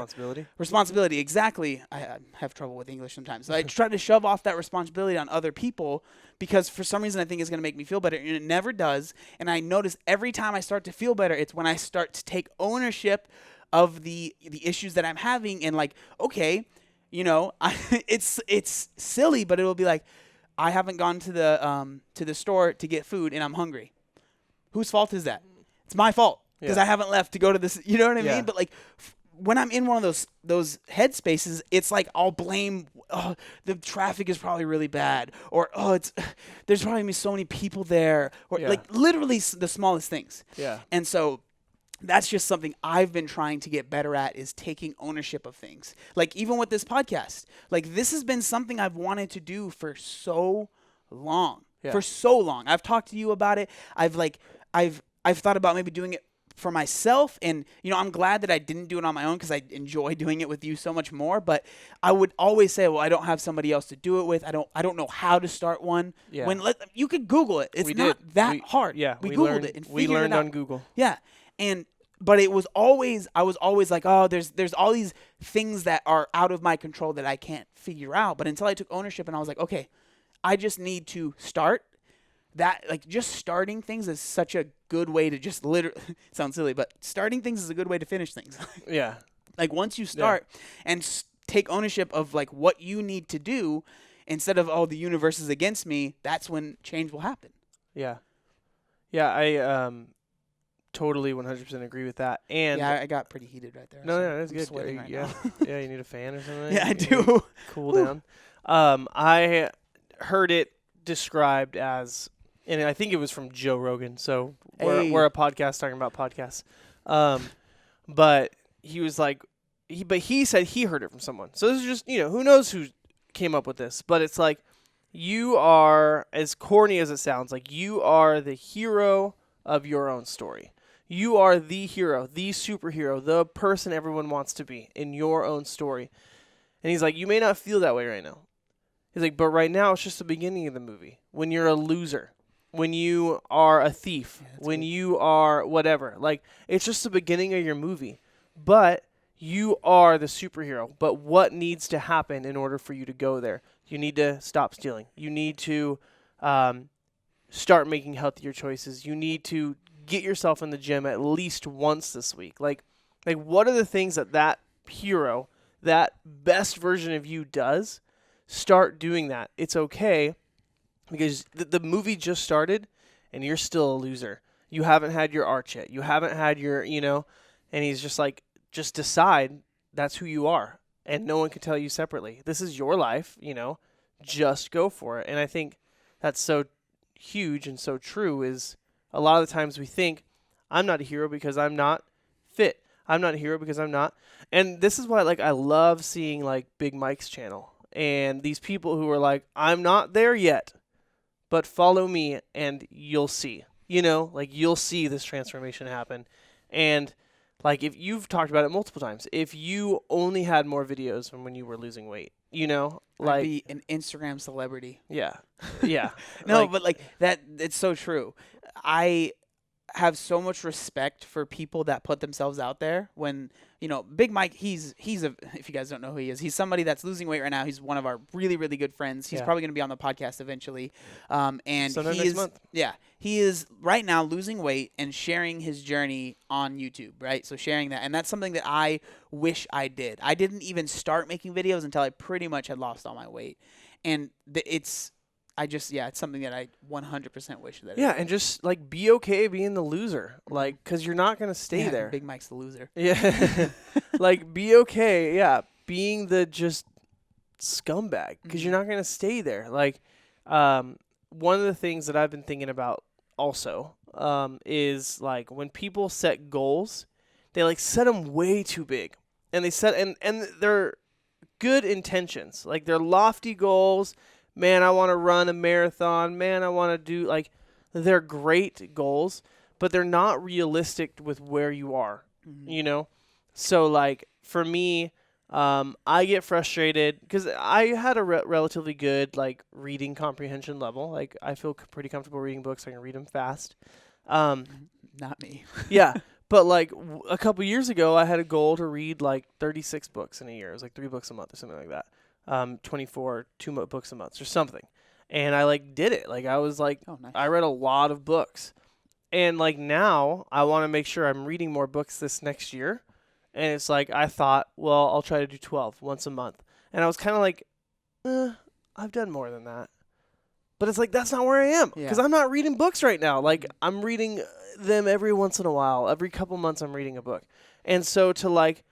Responsibility, exactly. I have trouble with English sometimes. So I try to shove off that responsibility on other people because for some reason I think it's going to make me feel better, and it never does. And I notice every time I start to feel better, it's when I start to take ownership of the issues that I'm having, and like, okay, it's silly, but it'll be like, I haven't gone to the store to get food and I'm hungry. Whose fault is that? It's my fault. Because I haven't left to go to this, you know what I mean? But like when I'm in one of those headspaces, it's like I'll blame, the traffic is probably really bad, or there's probably so many people there, or like literally the smallest things. Yeah. And so that's just something I've been trying to get better at, is taking ownership of things. Like even with this podcast, like this has been something I've wanted to do for so long. Yeah. For so long. I've talked to you about it. I've thought about maybe doing it for myself, and I'm glad that I didn't do it on my own because I enjoy doing it with you so much more. But I would always say, well, I don't have somebody else to do it with. I don't know how to start one. Yeah. You could Google it. It's not that hard. Yeah, we Googled it and figured it out. We learned on Google. Yeah, but I was always like, oh, there's all these things that are out of my control that I can't figure out. But until I took ownership and I was like, okay, I just need to start. That, like, just starting things is such a good way to just literally sounds silly, but starting things is a good way to finish things. Yeah. Like once you start and take ownership of like what you need to do, instead of, oh, the universe is against me, that's when change will happen. Yeah. Yeah, I totally 100% agree with that. And yeah, I got pretty heated right there. No, so that's I'm good. sweating right Yeah. now. Yeah, you need a fan or something? Yeah, I You do. need to cool down. I heard it described as, and I think it was from Joe Rogan. So we're a podcast talking about podcasts. But he was like, he said he heard it from someone. So this is just, who knows who came up with this, but it's like, you are, as corny as it sounds, like you are the hero of your own story. You are the hero, the superhero, the person everyone wants to be in your own story. And he's like, you may not feel that way right now. He's like, but right now it's just the beginning of the movie. When you're a loser, when you are a thief, when you are whatever. Like, it's just the beginning of your movie. But you are the superhero. But what needs to happen in order for you to go there? You need to stop stealing. You need to start making healthier choices. You need to get yourself in the gym at least once this week. Like what are the things that hero, that best version of you does? Start doing that. It's okay, because the movie just started and you're still a loser. You haven't had your arch yet. You haven't had your, and he's just like, just decide that's who you are. And no one can tell you separately. This is your life, just go for it. And I think that's so huge and so true, is a lot of the times we think, I'm not a hero because I'm not fit. I'm not a hero because I'm not. And this is why, like, I love seeing, like, Big Mike's channel. And these people who are like, I'm not there yet, but follow me and you'll see. Like, you'll see this transformation happen. And, like, if you've talked about it multiple times, if you only had more videos from when you were losing weight, like, I'd be an Instagram celebrity. Yeah. Yeah. No, but like that, it's so true. I have so much respect for people that put themselves out there. When, Big Mike, he's if you guys don't know who he is, he's somebody that's losing weight right now. He's one of our really, really good friends. He's probably going to be on the podcast eventually. And sometime next month. Yeah, he is right now losing weight and sharing his journey on YouTube, right? So sharing that. And that's something that I wish I did. I didn't even start making videos until I pretty much had lost all my weight. And it's something that I 100% wish that. Yeah, and just like be okay being the loser, like, because you're not gonna stay there. Big Mike's the loser. Yeah, like be okay. Yeah, being the just scumbag, because you're not gonna stay there. Like, one of the things that I've been thinking about also is like when people set goals, they like set them way too big, and they set and they're good intentions, like they're lofty goals. Man, I want to run a marathon. Man, I want to do, like, they're great goals, but they're not realistic with where you are, So like for me, I get frustrated because I had a relatively good like reading comprehension level. Like I feel pretty comfortable reading books. I can read them fast. Um, Not me. yeah, but like a couple years ago, I had a goal to read like 36 books in a year. It was like 3 books a month or something like that. 24, books a month or something. And I like did it. Like I was like, Oh, nice. I read a lot of books. And like now I want to make sure I'm reading more books this next year. And it's like, I thought, well, I'll try to do 12 once a month. And I was kind of like, I've done more than that. But it's like, that's not where I am. Because I'm not reading books right now. Like, I'm reading them every once in a while. Every couple months, I'm reading a book. And so to like,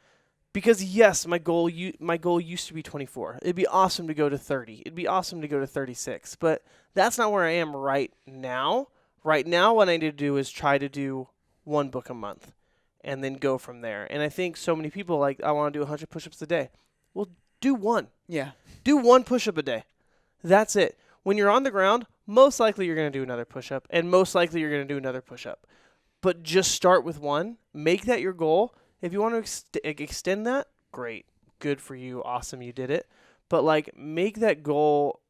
because yes, my goal used to be 24. It'd be awesome to go to 30. It'd be awesome to go to 36. But that's not where I am right now. Right now, what I need to do is try to do 1 book a month and then go from there. And I think so many people like, I want to do 100 push-ups a day. Well, do 1. Yeah. Do 1 push-up a day. That's it. When you're on the ground, most likely you're going to do another push-up, and most likely you're going to do another push-up. But just start with 1. Make that your goal. If you want to extend that, great. Good for you. Awesome, you did it. But, like, make that goal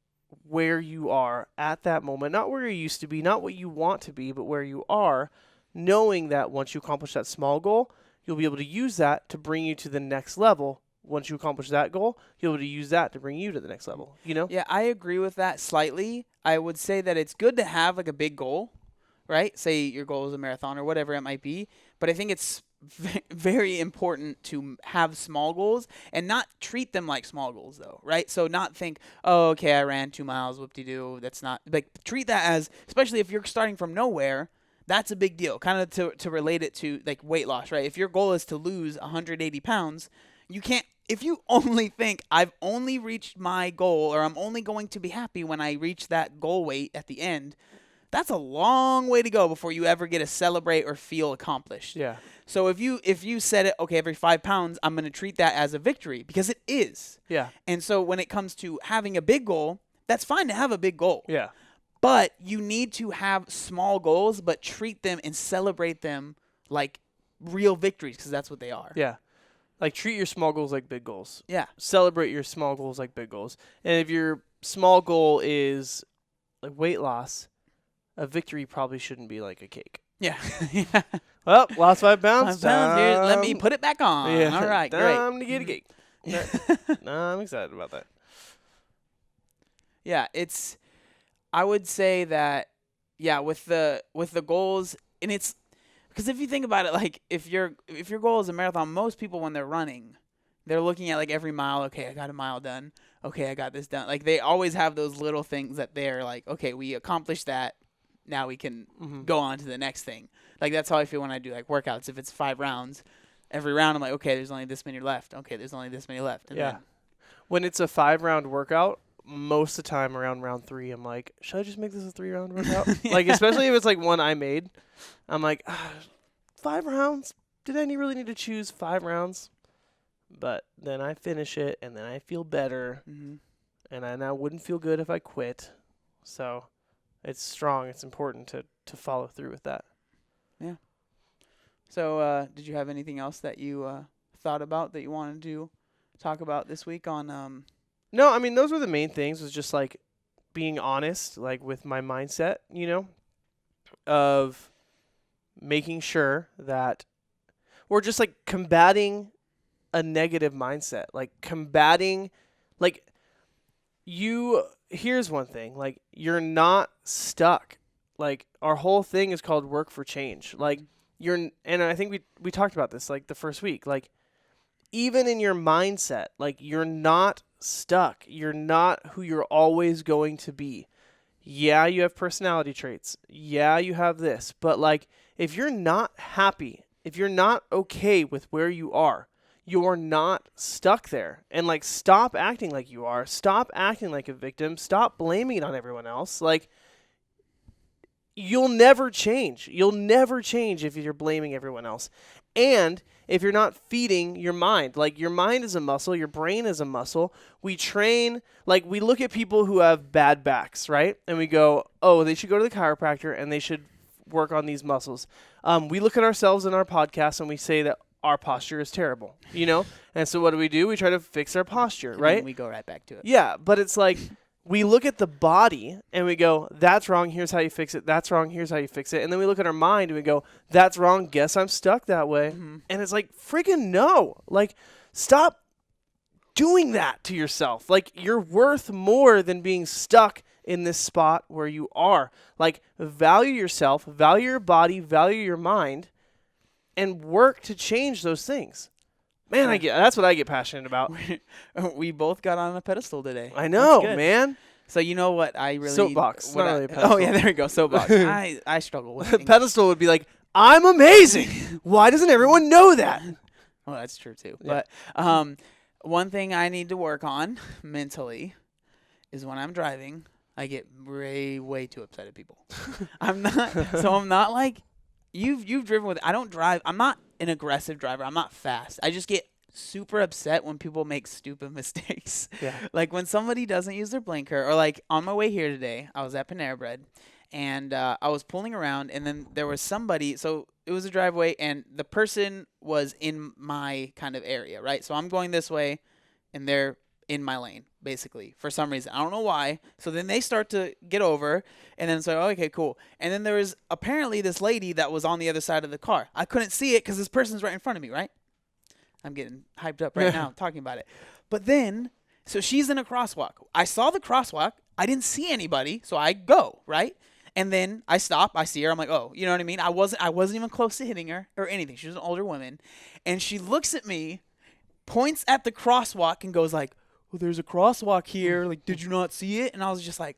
where you are at that moment. Not where you used to be, not what you want to be, but where you are, knowing that once you accomplish that small goal, you'll be able to use that to bring you to the next level. Once you accomplish that goal, you'll be able to use that to bring you to the next level, you know? Yeah, I agree with that slightly. I would say that it's good to have like a big goal, right? Say your goal is a marathon or whatever it might be. But I think it's very important to have small goals and not treat them like small goals though, right? So not think, oh, okay, I ran 2 miles, whoop-de-doo. That's not, like, treat that as, especially if you're starting from nowhere, that's a big deal. Kind of to relate it to like weight loss, right? If your goal is to lose 180 pounds, you can't, if you only think I've only reached my goal or I'm only going to be happy when I reach that goal weight at the end, that's a long way to go before you ever get to celebrate or feel accomplished. Yeah. So if you set it, okay, every 5 pounds, I'm going to treat that as a victory because it is. Yeah. And so when it comes to having a big goal, that's fine to have a big goal. Yeah. But you need to have small goals, but treat them and celebrate them like real victories because that's what they are. Yeah. Like, treat your small goals like big goals. Yeah. Celebrate your small goals like big goals. And if your small goal is like weight loss, a victory probably shouldn't be like a cake. Yeah. Well, lost 5 pounds. 5 pounds. Here, let me put it back on. Yeah. All right, great. Time to get a cake. No, I'm excited about that. Yeah, I would say that, yeah, with the goals, and it's because if you think about it, like if your goal is a marathon, most people when they're running, they're looking at like every mile. Okay, I got a mile done. Okay, I got this done. Like they always have those little things that they're like, okay, we accomplished that. Now we can go on to the next thing. Like that's how I feel when I do like workouts. If it's 5 rounds, every round I'm like, okay, there's only this many left. Okay, there's only this many left. And yeah. When it's a 5-round workout, most of the time around round 3, I'm like, should I just make this a 3-round workout? Yeah. Like, especially if it's like one I made, I'm like, 5 rounds? Did I really need to choose 5 rounds? But then I finish it, and then I feel better, and I wouldn't feel good if I quit. So it's strong. It's important to follow through with that. Yeah. So did you have anything else that you thought about that you wanted to talk about this week on No, I mean, those were the main things, was just like being honest, like with my mindset, you know, of making sure that we're just like combating a negative mindset, like combating, like here's one thing, like you're not stuck. Like our whole thing is called work for change. Like and I think we talked about this like the first week, like even in your mindset, like you're not stuck. You're not who you're always going to be. Yeah, you have personality traits. Yeah, you have this. But like if you're not happy, if you're not okay with where you are, you're not stuck there. And like stop acting like you are. Stop acting like a victim. Stop blaming it on everyone else. Like you'll never change. You'll never change if you're blaming everyone else. And if you're not feeding your mind, like your mind is a muscle, your brain is a muscle. We train, like we look at people who have bad backs, right? And we go, oh, they should go to the chiropractor and they should work on these muscles. We look at ourselves in our podcast and we say that our posture is terrible, you know? And so what do? We try to fix our posture, And right? then we go right back to it. Yeah, but it's like we look at the body and we go, that's wrong, here's how you fix it. That's wrong, here's how you fix it. And then we look at our mind and we go, that's wrong, guess I'm stuck that way. Mhm. And it's like, freaking no. Like, stop doing that to yourself. Like, you're worth more than being stuck in this spot where you are. Like, value yourself, value your body, value your mind, and work to change those things. Man, that's what I get passionate about. We both got on a pedestal today. I know, That's good. man. So you know what I really Soapbox, what not I- really a pedestal. Oh yeah, there we go. Soapbox. I struggle with English. Pedestal would be like, I'm amazing. Why doesn't everyone know that? Well, that's true too. Yeah. But one thing I need to work on mentally is when I'm driving, I get way too upset at people. I'm not like you've driven with. I don't drive. I'm not an aggressive driver. I'm not fast. I just get super upset when people make stupid mistakes. Yeah. Like when somebody doesn't use their blinker, or like on my way here today, I was at Panera Bread, and I was pulling around, and then there was somebody. So it was a driveway, and the person was in my kind of area, right? So I'm going this way, and they're in my lane, basically, for some reason. I don't know why. So then they start to get over, and then so, okay, cool. And then there was apparently this lady that was on the other side of the car. I couldn't see it because this person's right in front of me, right? I'm getting hyped up right now talking about it. But then, so she's in a crosswalk. I saw the crosswalk. I didn't see anybody, so I go, right? And then I stop. I see her. I'm like, oh, you know what I mean? I wasn't even close to hitting her or anything. She was an older woman. And she looks at me, points at the crosswalk, and goes like, well, there's a crosswalk here. Like, did you not see it? And I was just like,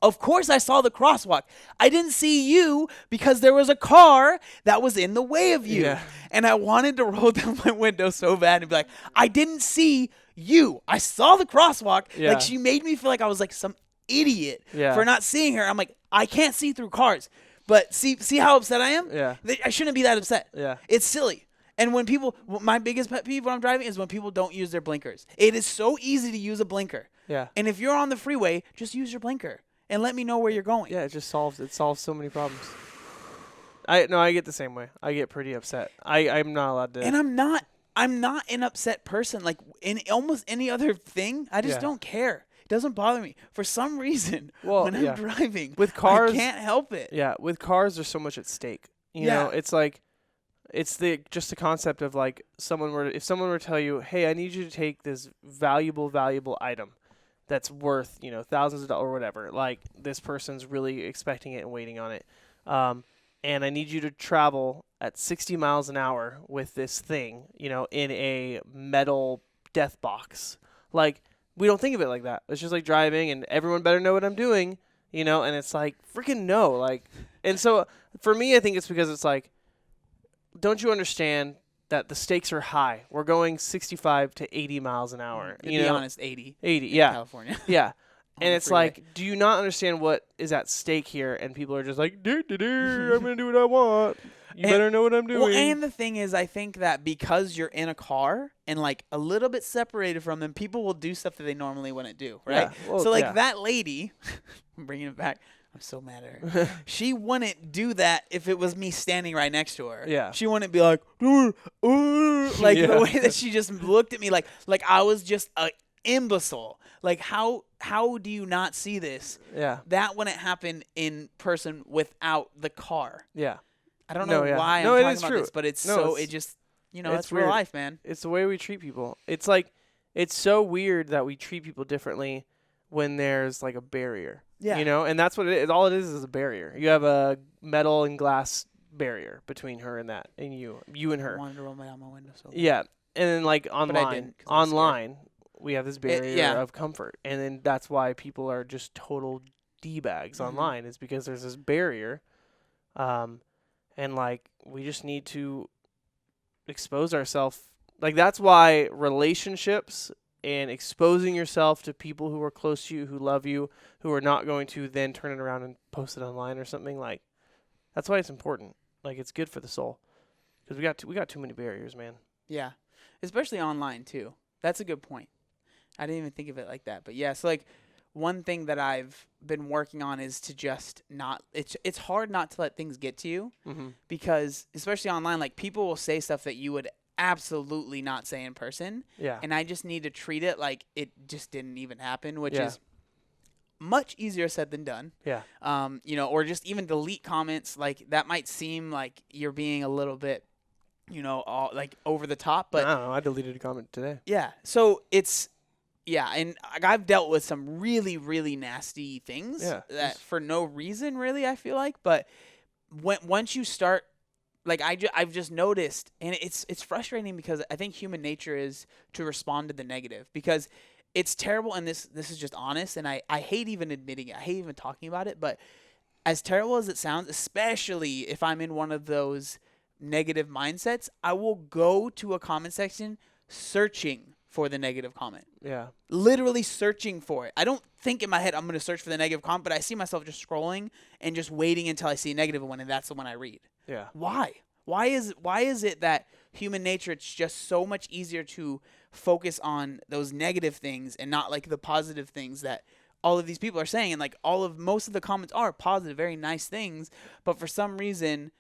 of course I saw the crosswalk. I didn't see you because there was a car that was in the way of you. Yeah. And I wanted to roll down my window so bad and be like, I didn't see you. I saw the crosswalk. Yeah. Like, she made me feel like I was like some idiot Yeah. for not seeing her. I'm like, I can't see through cars. But see how upset I am? Yeah. I shouldn't be that upset. Yeah. It's silly. And when people, my biggest pet peeve when I'm driving is when people don't use their blinkers. It is so easy to use a blinker. Yeah. And if you're on the freeway, just use your blinker and let me know where you're going. Yeah, it solves so many problems. I get the same way. I get pretty upset. I'm not allowed to. And I'm not an upset person. Like in almost any other thing, I just Yeah. don't care. It doesn't bother me. For some reason, Well, when I'm yeah. driving, With cars- I can't help it. Yeah, with cars, there's so much at stake. You Yeah. know, it's like, it's just the concept of like if someone were to tell you, hey, I need you to take this valuable item that's worth, thousands of dollars or whatever. Like this person's really expecting it and waiting on it. And I need you to travel at 60 miles an hour with this thing, in a metal death box. Like, we don't think of it like that. It's just like driving and everyone better know what I'm doing, and it's like, freaking no. Like, and so for me, I think it's because it's like, don't you understand that the stakes are high? We're going 65 to 80 miles an hour. To be honest, 80. 80, in yeah. California. Yeah. On And the it's freeway. like, do you not understand what is at stake here? And people are just like, I'm going to do what I want. You better know what I'm doing. Well, and the thing is, I think that because you're in a car and like a little bit separated from them, people will do stuff that they normally wouldn't do, right? Yeah, well, so like yeah. that lady, I'm bringing it back. I'm so mad at her. She wouldn't do that if it was me standing right next to her. Yeah. She wouldn't be like, like Yeah. the way that she just looked at me like I was just a imbecile. Like how do you not see this? Yeah. That wouldn't happen in person without the car. Yeah. I don't No, know yeah. why No, I'm it talking is about true. this, but it's No, so it's- it just it's it's real weird. life, man. It's the way we treat people. It's like, it's so weird that we treat people differently when there's like a barrier. Yeah. And that's what it is. All it is a barrier. You have a metal and glass barrier between her and that, and you and I her. wanted to roll down my window so bad. Yeah. And then like I online, didn't 'cause I was scared. we have this barrier yeah. of comfort. And then that's why people are just total D-bags online, is because there's this barrier. And like, we just need to expose ourselves. Like, that's why relationships and exposing yourself to people who are close to you, who love you, who are not going to then turn it around and post it online or something, like, that's why it's important. Like, it's good for the soul. Because we got too many barriers, man. Yeah. Especially online too. That's a good point. I didn't even think of it like that. But yeah, so like one thing that I've been working on is to just not it's hard not to let things get to you, Mm-hmm. because especially online, like people will say stuff that you would absolutely not say in person. Yeah. And I just need to treat it like it just didn't even happen, which Yeah. is much easier said than done. Yeah. Or just even delete comments. Like, that might seem like you're being a little bit, all, like, over the top, but I don't know. I deleted a comment today. yeah. So it's, yeah, and I've dealt with some really, really nasty things that for no reason, really, I feel like. But once you start, like, I've just noticed, and it's frustrating because I think human nature is to respond to the negative, because it's terrible, and this is just honest, and I hate even admitting it. I hate even talking about it, but as terrible as it sounds, especially if I'm in one of those negative mindsets, I will go to a comment section searching for the negative comment. Yeah. Literally searching for it. I don't think in my head I'm going to search for the negative comment, but I see myself just scrolling and just waiting until I see a negative one, and that's the one I read. Yeah. Why? Why is it that human nature, it's just so much easier to focus on those negative things and not like the positive things that all of these people are saying? And like most of the comments are positive, very nice things, but for some reason,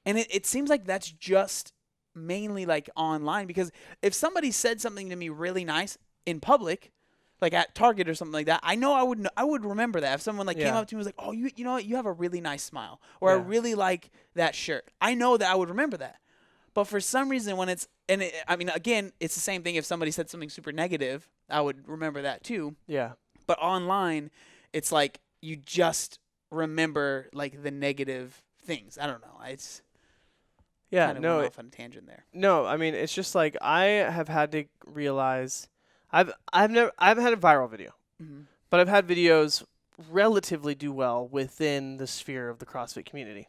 and it seems like that's just mainly like online, because if somebody said something to me really nice in public, like at Target or something like that, I know I would remember that. If someone like came up to me and was like, "Oh, you know what? You have a really nice smile," or "I really like that shirt," I know that I would remember that. But for some reason, when again, it's the same thing. If somebody said something super negative, I would remember that too. Yeah. But online, it's like you just remember like the negative things. I don't know. It's kind of went off on a tangent there. No, I mean, it's just like I have had to realize I haven't had a viral video, but I've had videos relatively do well within the sphere of the CrossFit community.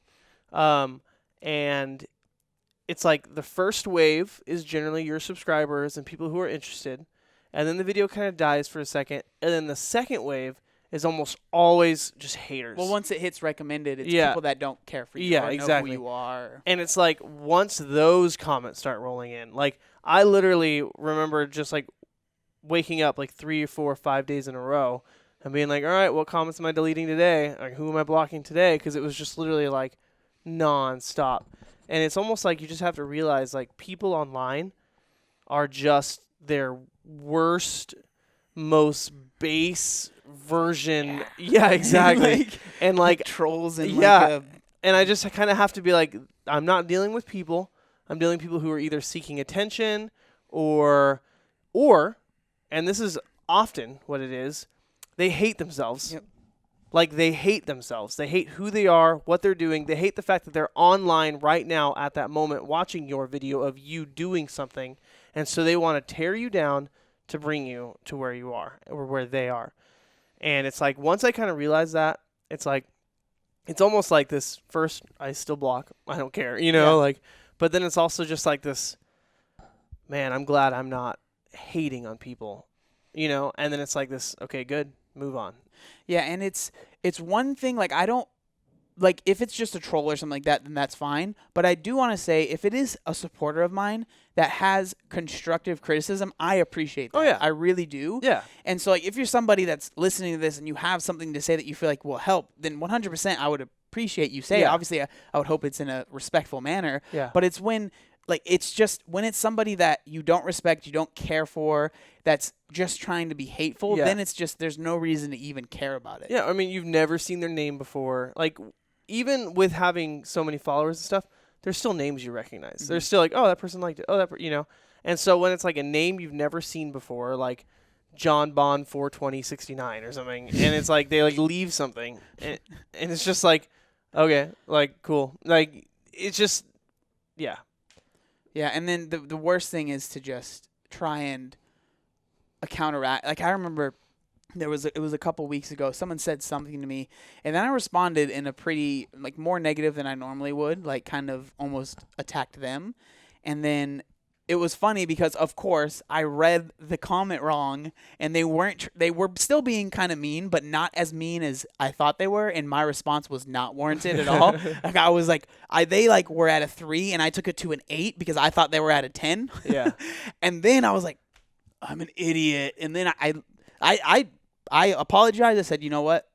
And it's like the first wave is generally your subscribers and people who are interested, and then the video kind of dies for a second, and then the second wave is almost always just haters. Well, once it hits recommended, it's people that don't care for you or know who you are. And it's like once those comments start rolling in, like I literally remember just like waking up like 3 or 4 or 5 days in a row and being like, all right, what comments am I deleting today? Like, who am I blocking today? Because it was just literally like nonstop. And it's almost like you just have to realize like people online are just their worst, most base version. Yeah, exactly. And like trolls and and I just kind of have to be like, I'm not dealing with people. I'm dealing with people who are either seeking attention or, and this is often what it is, they hate themselves. Yep. Like they hate themselves. They hate who they are, what they're doing. They hate the fact that they're online right now at that moment watching your video of you doing something. And so they want to tear you down to bring you to where you are or where they are. And it's like once I kind of realized that, it's like it's almost like this first I still block. I don't care, like but then it's also just like this, man, I'm glad I'm not hating on people, and then it's like this, okay, good, move on. Yeah, and it's one thing, like I don't, like if it's just a troll or something like that, then that's fine. But I do want to say if it is a supporter of mine that has constructive criticism, I appreciate that. Oh, yeah. I really do. Yeah. And so like if you're somebody that's listening to this and you have something to say that you feel like will help, then 100% I would appreciate you say it. Obviously, I would hope it's in a respectful manner. Yeah. But it's when it's just when it's somebody that you don't respect, you don't care for, that's just trying to be hateful, then it's just there's no reason to even care about it. Yeah, I mean, you've never seen their name before. Like, even with having so many followers and stuff, there's still names you recognize. Mm-hmm. There's still like, oh, that person liked it. Oh, And so when it's like a name you've never seen before, like John Bond 42069 or something, and it's like they like leave something, and it's just like, okay, like cool, like it's just, yeah. Yeah, and then the worst thing is to just try and counteract. Like I remember it was a couple weeks ago, someone said something to me, and then I responded in a pretty like more negative than I normally would, like kind of almost attacked them. And then it was funny because of course I read the comment wrong, and they were still being kind of mean, but not as mean as I thought they were, and my response was not warranted at all. Like I was like they like were at a 3 and I took it to an 8 because I thought they were at a 10. Yeah. And then I was like, I'm an idiot. And then I apologized. I said, you know what?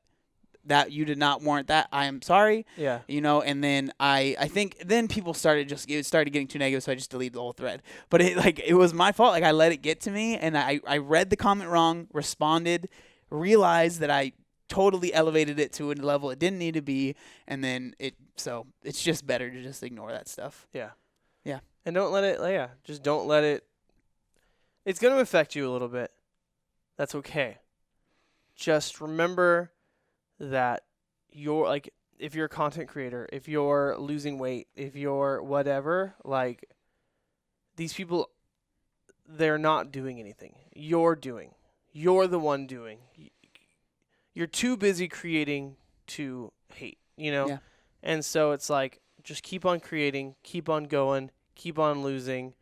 that you did not warrant that. I am sorry. Yeah. And then I think then people started getting too negative, so I just deleted the whole thread. But it was my fault. Like, I let it get to me, and I read the comment wrong, responded, realized that I totally elevated it to a level it didn't need to be, and then it's just better to just ignore that stuff. Yeah. Yeah. And don't let it, just don't let it. It's going to affect you a little bit. That's okay. Just remember that if you're a content creator, if you're losing weight, if you're whatever, like, these people, they're not doing anything. You're the one doing. You're too busy creating to hate, Yeah. And so it's like, just keep on creating, keep on going, keep on losing,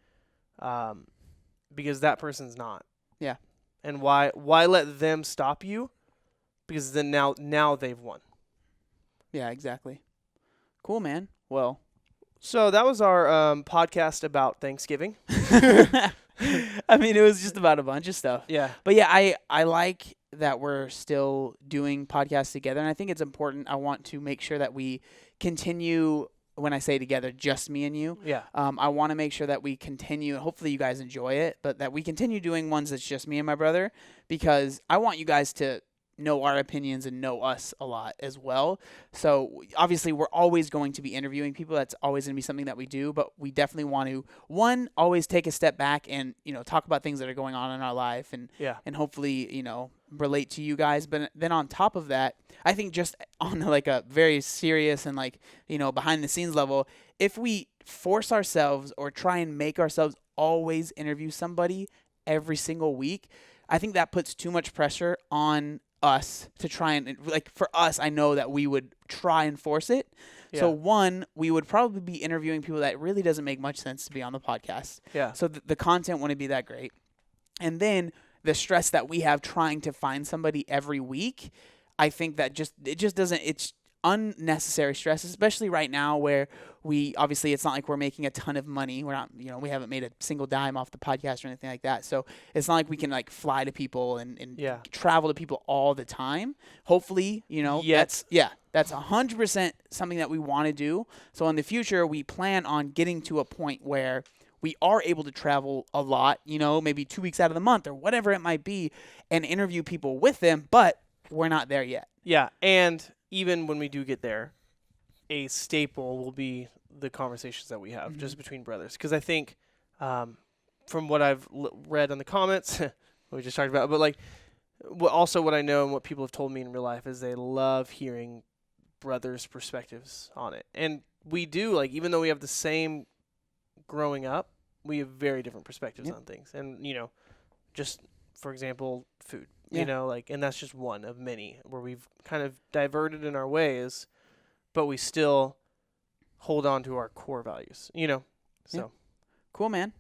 because that person's not. Yeah. And why let them stop you? Because then now they've won. Yeah, exactly. Cool, man. Well, so that was our podcast about Thanksgiving. I mean, it was just about a bunch of stuff. Yeah. But yeah, I like that we're still doing podcasts together, and I think it's important. I want to make sure that we continue. When I say together, just me and you. Yeah. I want to make sure that we continue, and hopefully you guys enjoy it, but that we continue doing ones that's just me and my brother, because I want you guys to know our opinions and know us a lot as well. So obviously we're always going to be interviewing people. That's always going to be something that we do, but we definitely want to, one, always take a step back and, talk about things that are going on in our life and hopefully, relate to you guys. But then on top of that, I think just on like a very serious and behind the scenes level, if we force ourselves or try and make ourselves always interview somebody every single week, I think that puts too much pressure on us to try and, for us, I know that we would try and force it. Yeah. So one, we would probably be interviewing people that really doesn't make much sense to be on the podcast. Yeah. So the content wouldn't be that great. And then the stress that we have trying to find somebody every week, I think that it's unnecessary stress, especially right now where it's not like we're making a ton of money. We're not, we haven't made a single dime off the podcast or anything like that. So it's not like we can fly to people and travel to people all the time. Hopefully, that's 100% something that we want to do. So in the future, we plan on getting to a point where we are able to travel a lot, maybe 2 weeks out of the month or whatever it might be, and interview people with them, but we're not there yet. Yeah, and even when we do get there, a staple will be the conversations that we have just between brothers. Because I think from what I've read in the comments, what we just talked about, but also what I know and what people have told me in real life is they love hearing brothers' perspectives on it. And we do, even though we have the same growing up, we have very different perspectives on things. And, just, for example, food. And that's just one of many where we've kind of diverted in our ways, but we still hold on to our core values, So Cool, man.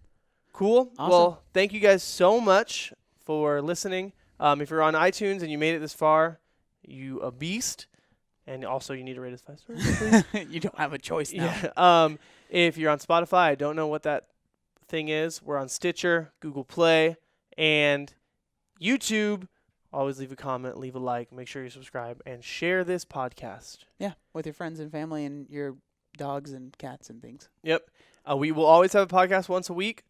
Cool. Awesome. Well, thank you guys so much for listening. If you're on iTunes and you made it this far, you a beast. And also you need to rate us 5 stars. You don't have a choice now. Yeah. If you're on Spotify, I don't know what that thing is. We're on Stitcher, Google Play, and YouTube. Always leave a comment, leave a like, make sure you subscribe, and share this podcast. Yeah, with your friends and family and your dogs and cats and things. Yep. We will always have a podcast once a week.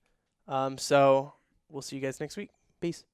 So we'll see you guys next week. Peace.